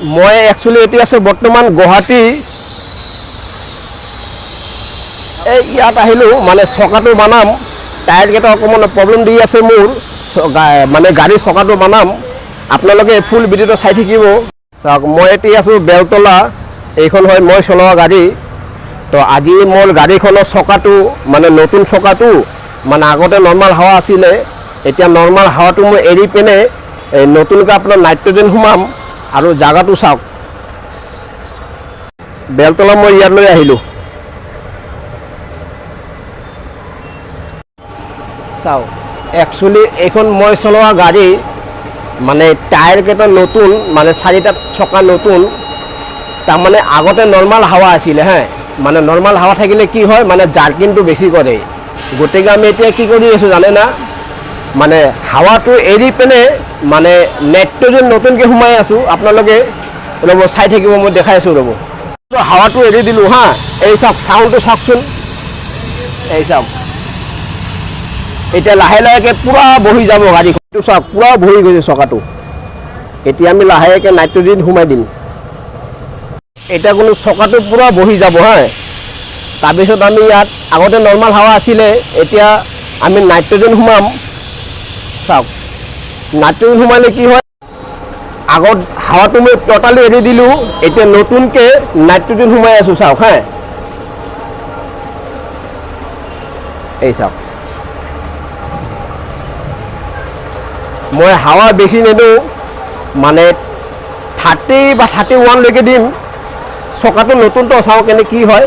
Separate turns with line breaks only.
মই একচুৱেলি এতিয়া আছোঁ বৰ্তমান গুৱাহাটী। এই ইয়াত আহিলোঁ মানে চকাটো বনাম, টায়াৰকেইটা অকণমান প্ৰব্লেম দি আছে মোৰ, মানে গাড়ীৰ চকাটো বনাম। আপোনালোকে ফুল ভিডিঅ'টো চাই থাকিব। চাওক, মই এতিয়া আছোঁ বেলতলা, এইখন হয় মই চলোৱা গাড়ী। তো আজি মোৰ গাড়ীখনৰ চকাটো মানে নতুন চকাটো, মানে আগতে নৰ্মেল হাৱা আছিলে, এতিয়া নৰ্মেল হাৱাটো মই এৰি পিনে এই নতুনকৈ আপোনাৰ নাইট্ৰজেন সোমাম। আৰু জাগাটো চাওক, বেলতলা মই ইয়ালৈ আহিলোঁ। চাওক, একচুৱেলি এইখন মই চলোৱা গাড়ী, মানে টায়াৰকেইটা নতুন, মানে 4টা চকা নতুন। তাৰমানে আগতে নৰ্মেল হাৱা আছিলে হা, মানে নৰ্মেল হাৱা থাকিলে কি হয়, মানে জাৰ্কিংটো বেছি কৰে। গতিকে আমি এতিয়া কি কৰি আছোঁ জানে না, মানে হাৱাটো এৰি পিনে মানে নাইট্ৰজেন নতুনকৈ সোমাই আছোঁ। আপোনালোকে ৰ'ব চাই থাকিব, মই দেখাই আছোঁ ৰ'ব। হাৱাটো এৰি দিলোঁ হা, এই চাওক চাউণ্ডটো চাওকচোন, এই চাওক। এতিয়া লাহে লাহেকৈ পূৰা বহি যাব গাড়ীটো, চাওক পূৰা বহি গৈছে চকাটো। এতিয়া আমি লাহেকৈ নাইট্ৰজেন সোমাই দিম। এতিয়া কোনো চকাটো পূৰা বহি যাব হা। তাৰপিছত আমি ইয়াত আগতে নৰ্মেল হাৱা আছিলে, এতিয়া আমি নাইট্ৰজেন সোমাম। চাওক, নাইট্ৰজেন সোমালে কি হয়, আগত হাৱাটো মই ট'টালি এৰি দিলোঁ, এতিয়া নতুনকৈ নাইট্ৰজেন সোমাই আছোঁ। চাওক হা, এই চাওক, মই হাৱা বেছি নিদিওঁ, মানে 30 বা 31লৈকে দিম। চকাটো নতুনটো চাওঁ কেনে কি হয়।